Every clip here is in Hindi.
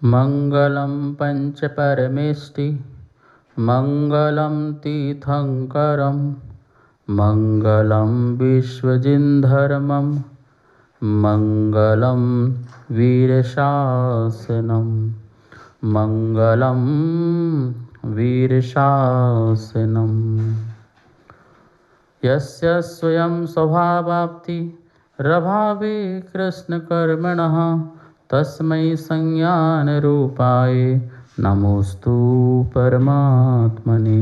मंगलम पंच परमेष्टि मंगलम तीर्थंकरम मंगलम विश्वजिन्धर्मम मंगलम वीरशासनम मंगलम वीरशासनम। यस्य स्वयं स्वभावाप्ति रभावे कृष्णकर्मणः तस्मै संज्ञानरूपाय नमोस्तु परमात्मने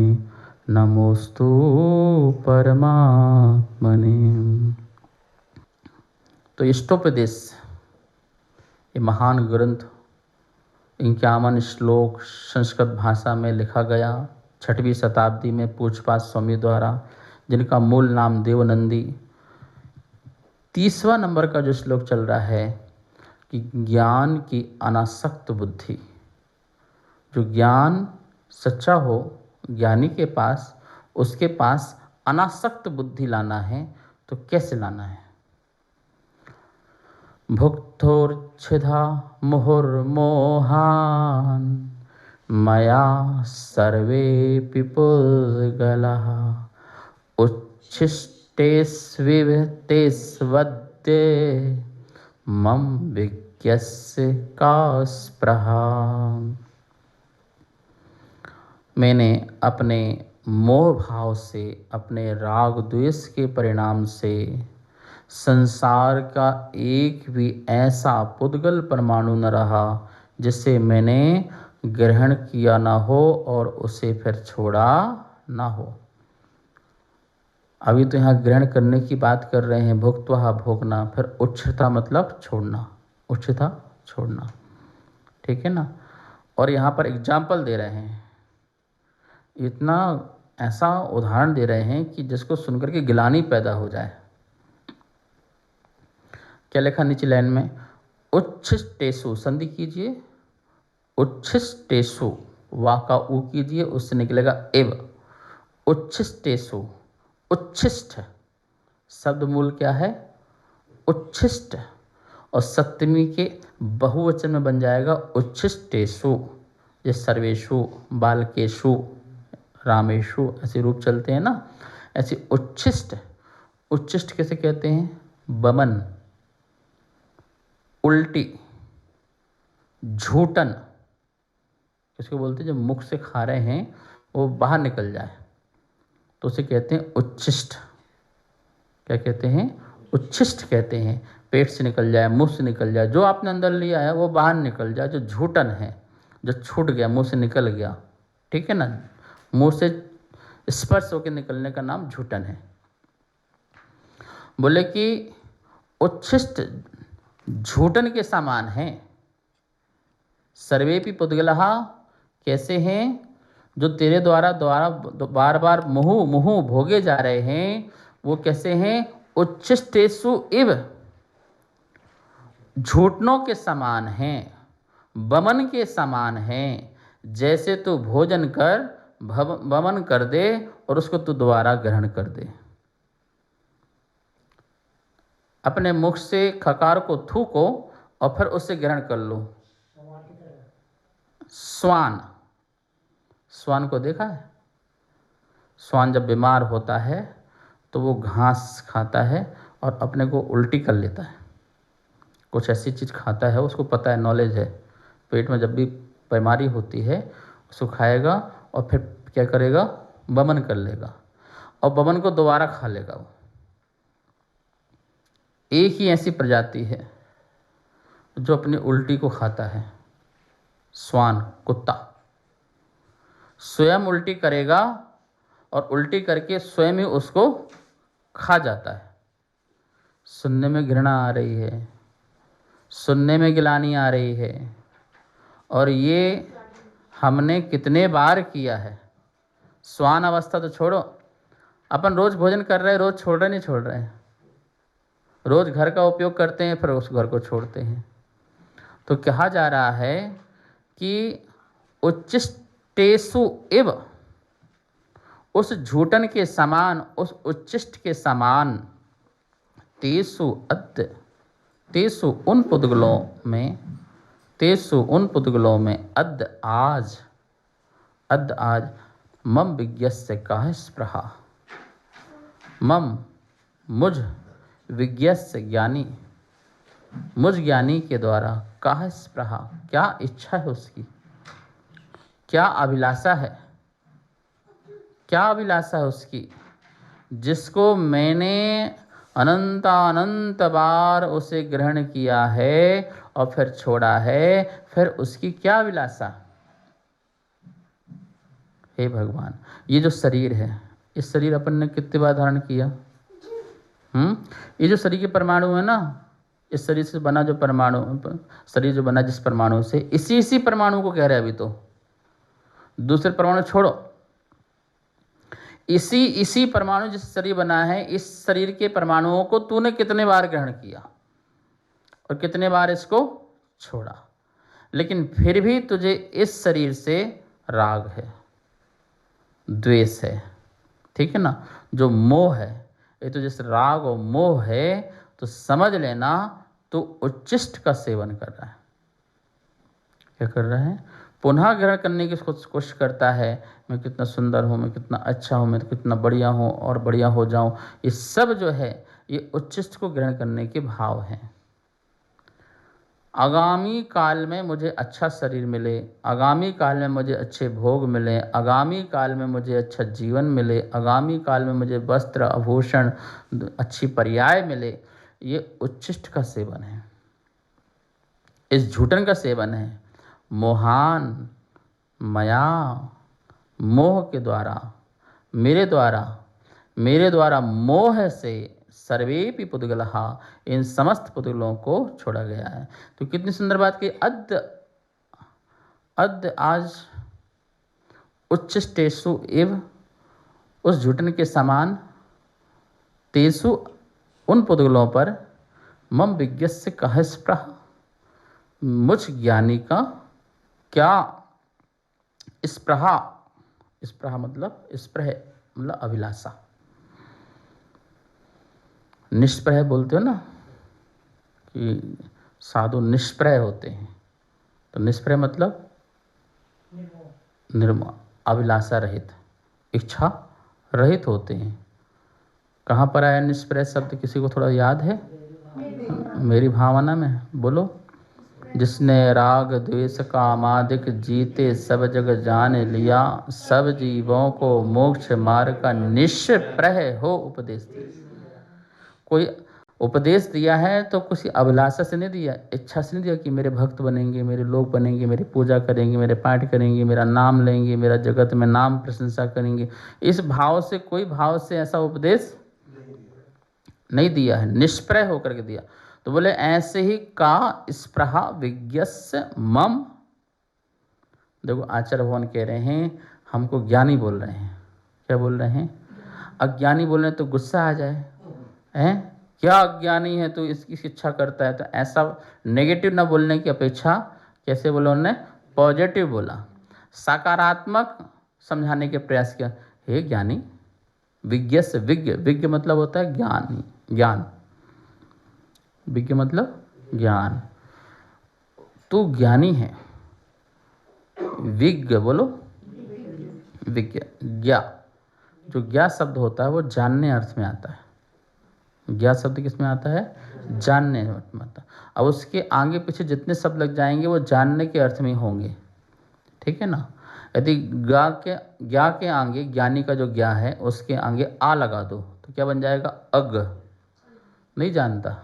नमोस्तु परमात्मने। तो इष्टोपदेश ये महान ग्रंथ 51 श्लोक संस्कृत भाषा में लिखा गया 6वीं शताब्दी में पूज्यपाद स्वामी द्वारा, जिनका मूल नाम देवनंदी। 30वां नंबर का जो श्लोक चल रहा है कि ज्ञान की अनासक्त बुद्धि, जो ज्ञान सच्चा हो ज्ञानी के पास, उसके पास अनासक्त बुद्धि लाना है। तो कैसे लाना है? भुक्तोर्छिधा मुहुर्मोहान् मया सर्वेऽपि पुद्गलाः उच्छिष्टेष्विभतेष्वद्ये मम विज्ञस्य का स्पृहा। मैंने अपने मोह भाव से, अपने राग द्वेष के परिणाम से संसार का एक भी ऐसा पुद्गल परमाणु न रहा जिसे मैंने ग्रहण किया ना हो और उसे फिर छोड़ा ना हो। अभी तो यहाँ ग्रहण करने की बात कर रहे हैं, भुक्त्वा भोगना, फिर उच्छता मतलब छोड़ना, उच्छता छोड़ना, ठीक है ना। और यहाँ पर एग्जाम्पल दे रहे हैं, इतना ऐसा उदाहरण दे रहे हैं कि जिसको सुनकर के गिलानी पैदा हो जाए। क्या लिखा नीचे लाइन में? उच्छिष्टेषु, संधि कीजिए, उच्छिष्टेषु, वा का ऊ कीजिए, उससे निकलेगा एव। उच्छिष्टेषु, उच्छिष्ट शब्द मूल क्या है? उच्छिष्ट, और सप्तमी के बहुवचन में बन जाएगा उच्छिष्टेषु। ये सर्वेषु, बालकेषु, रामेषु ऐसे रूप चलते हैं ना, ऐसे उच्छिष्ट। उच्छिष्ट कैसे कहते हैं? बमन, उल्टी, झूठन, किसको बोलते हैं? जब मुख से खा रहे हैं वो बाहर निकल जाए तो उसे कहते हैं उच्छिष्ट। क्या कहते हैं? उच्छिष्ट कहते हैं। पेट से निकल जाए, मुंह से निकल जाए, जो आपने अंदर लिया है वो बाहर निकल जाए, जो झूठन है, जो छूट गया, मुंह से निकल गया, ठीक है ना। मुंह से स्पर्श होकर निकलने का नाम झूठन है। बोले कि उच्छिष्ट झूठन के समान है। सर्वेपि पुद्गलः, कैसे हैं? जो तेरे द्वारा बार बार मुहु भोगे जा रहे हैं, वो कैसे हैं? उच्छिष्टेषु इव, झूठनों के समान हैं, बमन के समान हैं। जैसे तू भोजन कर, बमन कर दे और उसको तू दोबारा ग्रहण कर दे। अपने मुख से खकार को थूको और फिर उससे ग्रहण कर लो। स्वान, स्वान को देखा है? स्वान जब बीमार होता है तो वो घास खाता है और अपने को उल्टी कर लेता है। कुछ ऐसी चीज़ खाता है, उसको पता है, नॉलेज है। पेट में जब भी बीमारी होती है उसको खाएगा और फिर क्या करेगा? बमन कर लेगा और बमन को दोबारा खा लेगा। वो एक ही ऐसी प्रजाति है जो अपनी उल्टी को खाता है। स्वान, कुत्ता, स्वयं उल्टी करेगा और उल्टी करके स्वयं ही उसको खा जाता है। सुनने में घृणा आ रही है, सुनने में गिलानी आ रही है, और ये हमने कितने बार किया है। स्वान अवस्था तो छोड़ो, अपन रोज भोजन कर रहे हैं, रोज छोड़ रहे नहीं छोड़ रहे हैं, रोज घर का उपयोग करते हैं, फिर उस घर को छोड़ते हैं। तो कहा जा रहा है कि उच्छिष्टेषु इव, उस झूठन के समान, उस उच्छिष्ट के समान, तेषु अद्य, तेषु उन पुद्गलों में, तेसु उन पुद्गलों में अद्य आज मम विज्ञस्य काह स्पृहा, मम मुझ विज्ञस्य ज्ञानी, मुझ ज्ञानी के द्वारा काह स्पृहा क्या इच्छा है उसकी, क्या अभिलाषा है, क्या अभिलाषा है उसकी, जिसको मैंने अनंत बार उसे ग्रहण किया है और फिर छोड़ा है, फिर उसकी क्या अभिलाषा। हे भगवान, ये जो शरीर है, इस शरीर अपन ने कितनी बार धारण किया। ये जो शरीर के परमाणु है ना, इस शरीर से बना जो परमाणु, शरीर जो बना जिस परमाणु से, इसी परमाणु को कह रहे हैं अभी तो, दूसरे परमाणु छोड़ो, इसी परमाणु जिस शरीर बना है, इस शरीर के परमाणुओं को तूने कितने बार ग्रहण किया और कितने बार इसको छोड़ा, लेकिन फिर भी तुझे इस शरीर से राग है, द्वेष है, ठीक है ना, जो मोह है, ये तो जिस राग और मोह है, तो समझ लेना तो उच्छिष्ट का सेवन कर रहा है। क्या कर रहा है? पुनः ग्रहण करने की कोशिश करता है, मैं कितना सुंदर हूँ, मैं कितना अच्छा हूँ, मैं कितना बढ़िया हूँ और बढ़िया हो जाऊँ। ये सब जो है ये उच्छिष्ट को ग्रहण करने के भाव हैं। आगामी काल में मुझे अच्छा शरीर मिले, आगामी काल में मुझे अच्छे भोग मिले, आगामी काल में मुझे अच्छा जीवन मिले, आगामी काल में मुझे वस्त्र आभूषण अच्छी पर्याय मिले, ये उच्छिष्ट का सेवन है, इस झूठन का सेवन है। मोहान मया, मोह के द्वारा, मेरे द्वारा मोह से सर्वेपि पुद्गलः, इन समस्त पुद्गलों को छोड़ा गया है। तो कितनी सुंदर बात की, अद्य आज उच्छिष्टेषु इव, उस झूठन के समान, तेसु उन पुद्गलों पर, मम विज्ञस्य कह स्पृह, मुझ ज्ञानी का क्या स्पृहा, स्पृहा मतलब स्पृह मतलब अभिलाषा, निष्प्रह बोलते हो ना कि साधु निष्प्रह होते हैं, तो निष्प्रह मतलब निर्मल, अभिलाषा रहित, इच्छा रहित होते हैं। कहाँ पर आया निष्प्रह शब्द, किसी को थोड़ा याद है? मेरी भावना में बोलो। जिसने राग द्वेष कामादिक जीते सब जग जान लिया, सब जीवों को मोक्ष मार्ग का निष्प्रह हो उपदेश दिया। कोई उपदेश दिया है तो किसी अभिलाषा से नहीं दिया, इच्छा से नहीं दिया कि मेरे भक्त बनेंगे, मेरे लोग बनेंगे, मेरी पूजा करेंगे, मेरे पाठ करेंगे, मेरा नाम लेंगे, मेरा जगत में नाम प्रशंसा करेंगे, इस भाव से, कोई भाव से ऐसा उपदेश नहीं दिया है, निष्प्रह होकर के दिया। तो बोले ऐसे ही का स्पृहा विज्ञस्य मम। देखो आचार्य भगवान कह रहे हैं, हमको ज्ञानी बोल रहे हैं, क्या बोल रहे हैं? अज्ञानी बोल रहे हैं तो गुस्सा आ जाए, हैं क्या अज्ञानी है तो इसकी शिक्षा करता है। तो ऐसा नेगेटिव ना बोलने की अपेक्षा कैसे बोला उन्होंने? पॉजिटिव बोला, सकारात्मक समझाने के प्रयास किया। हे ज्ञानी, विज्ञस्य, विज्ञ मतलब होता है ज्ञानी, ज्ञान, विज्ञ मतलब ज्ञान, तू ज्ञानी है। विज्ञ बोलो, विज्ञ, ज्ञा, जो ज्ञा शब्द होता है वो जानने अर्थ में आता है। ज्ञा शब्द किस में आता है? जानने में आता है। अब उसके आगे पीछे जितने शब्द लग जाएंगे वो जानने के अर्थ में होंगे, ठीक है ना। यदि ज्ञा के आगे, ज्ञानी का जो ज्ञा है उसके आगे आ लगा दो तो क्या बन जाएगा? अज्ञ, नहीं जानता,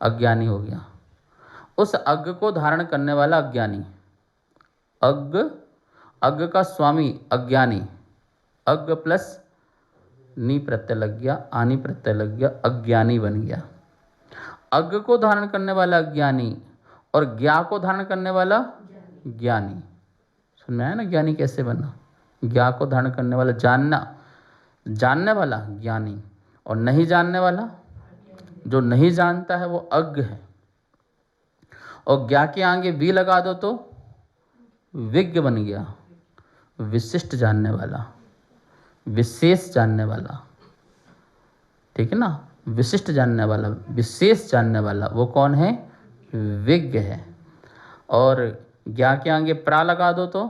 अज्ञानी हो गया। उस अज्ञ को धारण करने वाला अज्ञानी, अज्ञ का स्वामी अज्ञानी, अज्ञ प्लस नी प्रत्यय लग गया, आनी प्रत्यय लग गया, अज्ञानी बन गया। अज्ञ को धारण करने वाला अज्ञानी और ज्ञा को धारण करने वाला ज्ञानी। सुन में आया ना ज्ञानी कैसे बना? ज्ञा को धारण करने वाला, जानने वाला ज्ञानी, और नहीं जानने वाला, जो नहीं जानता है वो अज्ञ है। और ज्ञा के आगे वी लगा दो तो विज्ञ बन गया, विशिष्ट जानने वाला, विशेष जानने वाला, ठीक है ना। विशिष्ट जानने वाला, विशेष जानने वाला, वो कौन है? विज्ञ है। और ज्ञा के आगे प्रा लगा दो तो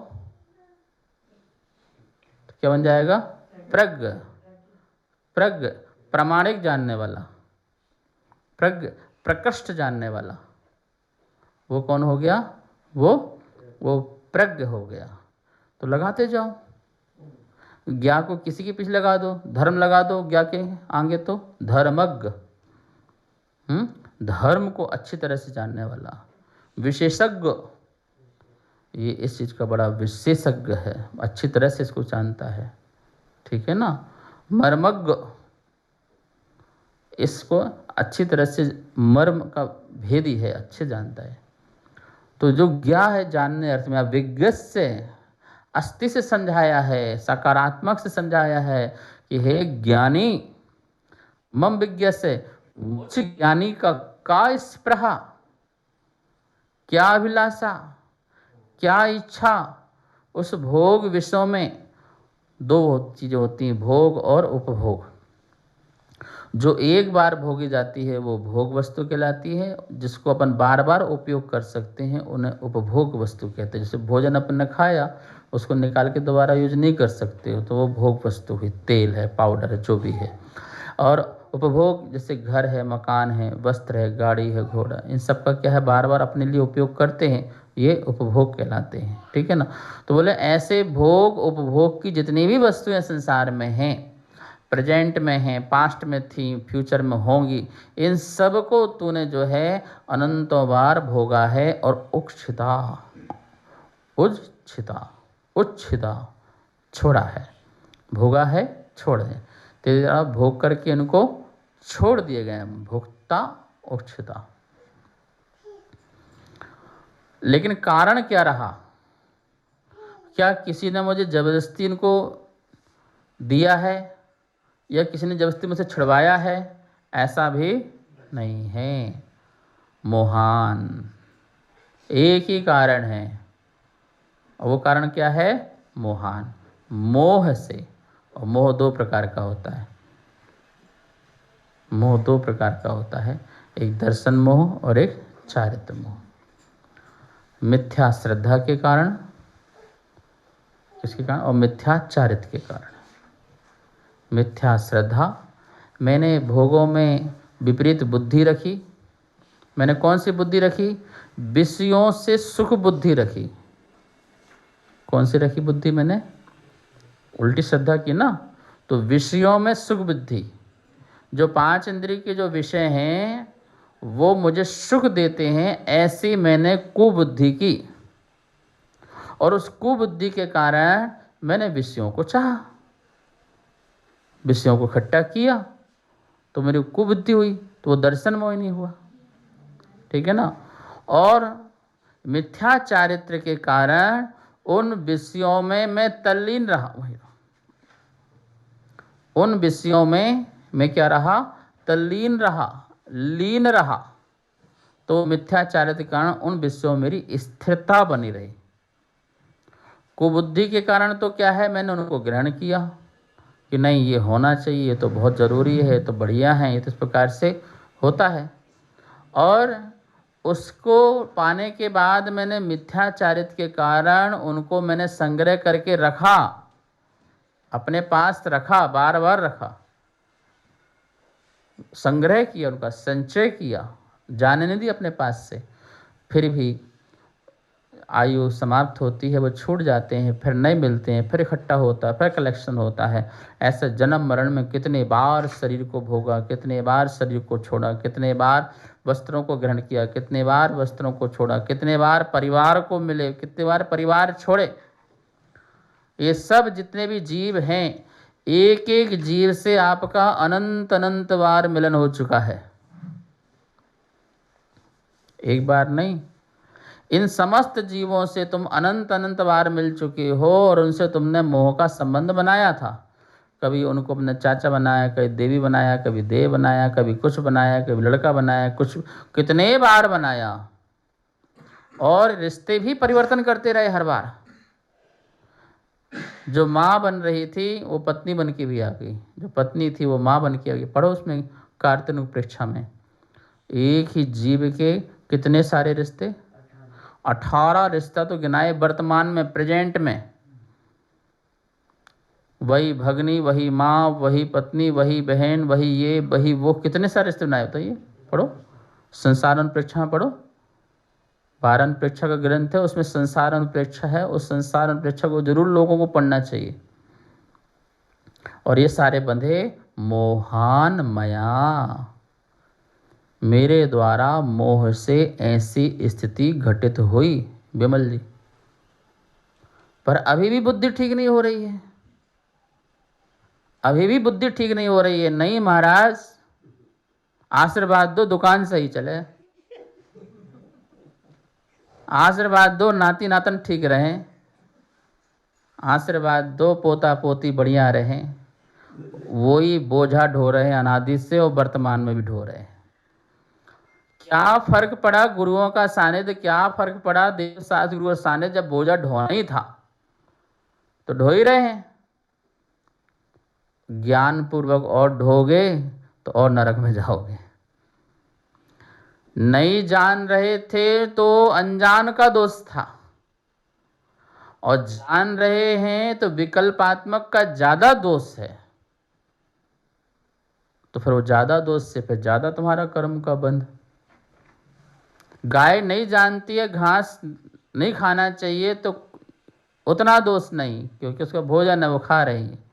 क्या बन जाएगा? प्रज्ञ। प्रज्ञ प्रामाणिक जानने वाला, प्रज्ञ प्रकृष्ट जानने वाला, वो कौन हो गया? वो प्रज्ञ हो गया। तो लगाते जाओ, ज्ञा को किसी के पीछे लगा दो, धर्म लगा दो ज्ञा के आगे तो धर्मज्ञ, धर्म को अच्छी तरह से जानने वाला, विशेषज्ञ, ये इस चीज़ का बड़ा विशेषज्ञ है, अच्छी तरह से इसको जानता है, ठीक है ना। मर्मज्ञ, इसको अच्छी तरह से मर्म का भेदी है, अच्छे जानता है। तो जो ज्ञा है जानने अर्थ में, विज्ञ से अस्थि से समझाया है, सकारात्मक से समझाया है कि हे ज्ञानी, मम विज्ञ से, मुझ ज्ञानी का स्पृहा, क्या अभिलाषा, क्या इच्छा, उस भोग विषयों में दो चीज़ें होती हैं, भोग और उपभोग। जो एक बार भोगी जाती है वो भोग वस्तु कहलाती है, जिसको अपन बार बार उपयोग कर सकते हैं उन्हें उपभोग वस्तु कहते हैं। जैसे भोजन अपन ने खाया, उसको निकाल के दोबारा यूज नहीं कर सकते हो तो वो भोग वस्तु हुई, तेल है, पाउडर है, जो भी है। और उपभोग जैसे घर है, मकान है, वस्त्र है, गाड़ी है, घोड़ा, इन सब का क्या है, बार बार अपने लिए उपयोग करते हैं, ये उपभोग कहलाते हैं, ठीक है ना। तो बोले ऐसे भोग उपभोग की जितनी भी वस्तुएं संसार में हैं, प्रेजेंट में हैं, पास्ट में थी, फ्यूचर में होंगी, इन सब को तूने जो है अनंतों बार भोगा है और उच्छिता, उच्छिता, उच्छिता छोड़ा है, भोगा है, छोड़ है, तेरा भोग करके इनको छोड़ दिए गए, भोक्ता उच्छिता। लेकिन कारण क्या रहा? क्या किसी ने मुझे जबरदस्ती इनको दिया है या किसी ने जबरदस्ती मुझसे छुड़वाया है? ऐसा भी नहीं है। मोहान एक ही कारण है, और वो कारण क्या है? मोहान, मोह से। और मोह दो प्रकार का होता है, मोह दो प्रकार का होता है, एक दर्शन मोह और एक चारित्र मोह। मिथ्या श्रद्धा के कारण, किसके कारण? और मिथ्या चारित्र के कारण। मिथ्या श्रद्धा, मैंने भोगों में विपरीत बुद्धि रखी। मैंने कौन सी बुद्धि रखी? विषयों से सुख बुद्धि रखी। कौन सी रखी बुद्धि मैंने? उल्टी श्रद्धा की ना। तो विषयों में सुख बुद्धि, जो पांच इंद्रिय के जो विषय हैं वो मुझे सुख देते हैं, ऐसी मैंने कुबुद्धि की। और उस कुबुद्धि के कारण मैंने विषयों को चाहा, विषयों को इकट्ठा किया, तो मेरी कुबुद्धि हुई, तो वो दर्शन मोह नहीं हुआ, ठीक है ना। और मिथ्या चारित्र के कारण उन विषयों में मैं तल्लीन रहा, उन विषयों में मैं क्या रहा? तल्लीन रहा, लीन रहा। तो मिथ्याचारित्र के कारण उन विषयों में मेरी स्थिरता बनी रही। कुबुद्धि के कारण तो क्या है, मैंने उनको ग्रहण किया कि नहीं ये होना चाहिए, ये तो बहुत ज़रूरी है, तो बढ़िया है, ये तो इस प्रकार से होता है। और उसको पाने के बाद मैंने मिथ्याचारित्र के कारण उनको मैंने संग्रह करके रखा, अपने पास रखा, बार बार रखा, संग्रह किया, उनका संचय किया, जाने नहीं दी अपने पास से। फिर भी आयु समाप्त होती है, वो छूट जाते हैं, फिर नहीं मिलते हैं, फिर इकट्ठा होता है, फिर कलेक्शन होता है। ऐसा जन्म मरण में कितने बार शरीर को भोगा, कितने बार शरीर को छोड़ा, कितने बार वस्त्रों को ग्रहण किया, कितने बार वस्त्रों को छोड़ा, कितने बार परिवार को मिले, कितने बार परिवार छोड़े। ये सब जितने भी जीव हैं, एक एक जीव से आपका अनंत अनंत बार मिलन हो चुका है, एक बार नहीं। इन समस्त जीवों से तुम अनंत अनंत बार मिल चुके हो और उनसे तुमने मोह का संबंध बनाया था। कभी उनको अपने चाचा बनाया, कभी देवी बनाया, कभी देव बनाया, कभी कुछ बनाया, कभी लड़का बनाया, कुछ कितने बार बनाया। और रिश्ते भी परिवर्तन करते रहे हर बार। जो माँ बन रही थी वो पत्नी बन के भी आ गई, जो पत्नी थी वो माँ बन के आ गई। पढ़ो उसमें कार्तिक परीक्षा में, एक ही जीव के कितने सारे रिश्ते। 18 रिश्ता तो गिनाए वर्तमान में, प्रेजेंट में। वही भगनी, वही माँ, वही पत्नी, वही बहन, वही ये, वही वो, कितने सारे रिश्ते बनाए बताइए। पढ़ो संसार अनुप्रेक्षा में, पढ़ो 12 अनुप्रेक्षा का ग्रंथ है, उसमें संसार अनुप्रेक्षा है। उस संसार अनुप्रेक्षा को जरूर लोगों को पढ़ना चाहिए। और ये सारे बंधे मोहान मया, मेरे द्वारा मोह से ऐसी स्थिति घटित हुई विमल जी। पर अभी भी बुद्धि ठीक नहीं हो रही है, अभी भी बुद्धि ठीक नहीं हो रही है। नहीं महाराज, आशीर्वाद दो दुकान सही चले, आशीर्वाद दो नाती नातन ठीक रहें, आशीर्वाद दो पोता पोती बढ़िया रहें। वही बोझा ढो रहे हैं अनादि से, और वर्तमान में भी ढो रहे हैं। क्या फर्क पड़ा गुरुओं का सानिध्य, क्या फर्क पड़ा देव शास्त्र गुरुओं का सानिध्य, जब बोझा ढोना ही था तो ढो ही रहे हैं। ज्ञान पूर्वक और ढोगे तो और नरक में जाओगे। नहीं जान रहे थे तो अनजान का दोष था, और जान रहे हैं तो विकल्पात्मक का ज्यादा दोष है। तो फिर वो ज्यादा दोष से फिर ज्यादा तुम्हारा कर्म का बंध। गाय नहीं जानती है घास नहीं खाना चाहिए तो उतना दोष नहीं, क्योंकि उसका भोजन है वो खा रही है।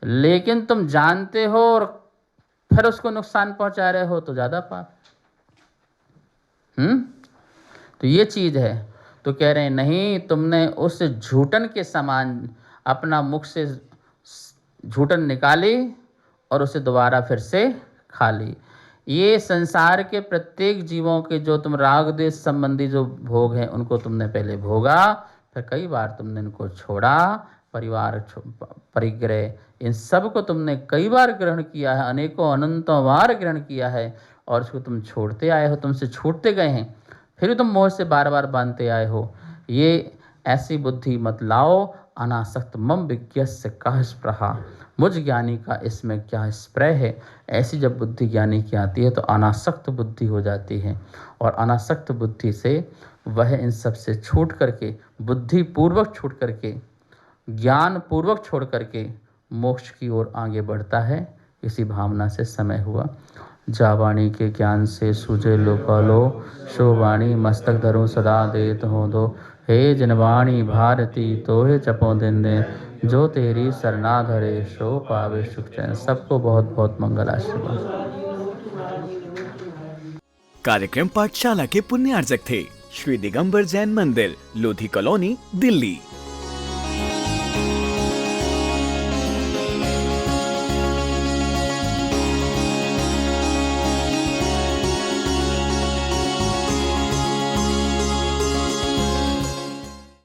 लेकिन तुम जानते हो और फिर उसको नुकसान पहुंचा रहे हो तो ज्यादा पाप। तो ये चीज है। तो कह रहे हैं नहीं, तुमने उस झूठन के समान अपना मुख से झूठन निकाली और उसे दोबारा फिर से खा ली। ये संसार के प्रत्येक जीवों के जो तुम राग द्वेष संबंधी जो भोग हैं उनको तुमने पहले भोगा, फिर कई बार तुमने इनको छोड़ा, परिवार परिग्रह, इन सब को तुमने कई बार ग्रहण किया है, अनेकों अनंतों बार ग्रहण किया है, और इसको तुम छोड़ते आए हो, तुमसे छूटते गए हैं, फिर भी तुम मोह से बार बार बांधते आए हो। ये ऐसी बुद्धि मत लाओ। अनासक्त मम विज्ञस्य कः स्पृहा, मुझ ज्ञानी का इसमें क्या स्प्रे है। ऐसी जब बुद्धि ज्ञानी की आती है तो अनासक्त बुद्धि हो जाती है, और अनासक्त बुद्धि से वह इन सब से छूट करके, बुद्धि पूर्वक छूट करके, ज्ञान पूर्वक छोड़ करके मोक्ष की ओर आगे बढ़ता है। इसी भावना से समय हुआ। जावाणी के ज्ञान से सूझे लोकालो, शो वाणी मस्तक धरो सदा देत हो दो। हे जनवाणी भारती तोहे चपो दिन दे, जो तेरी सरना धरे सो पावे सुख चैन। सबको बहुत बहुत मंगल आशीर्वाद। कार्यक्रम पाठशाला के पुण्यार्जक थे श्री दिगंबर जैन मंदिर, लोधी कॉलोनी, दिल्ली।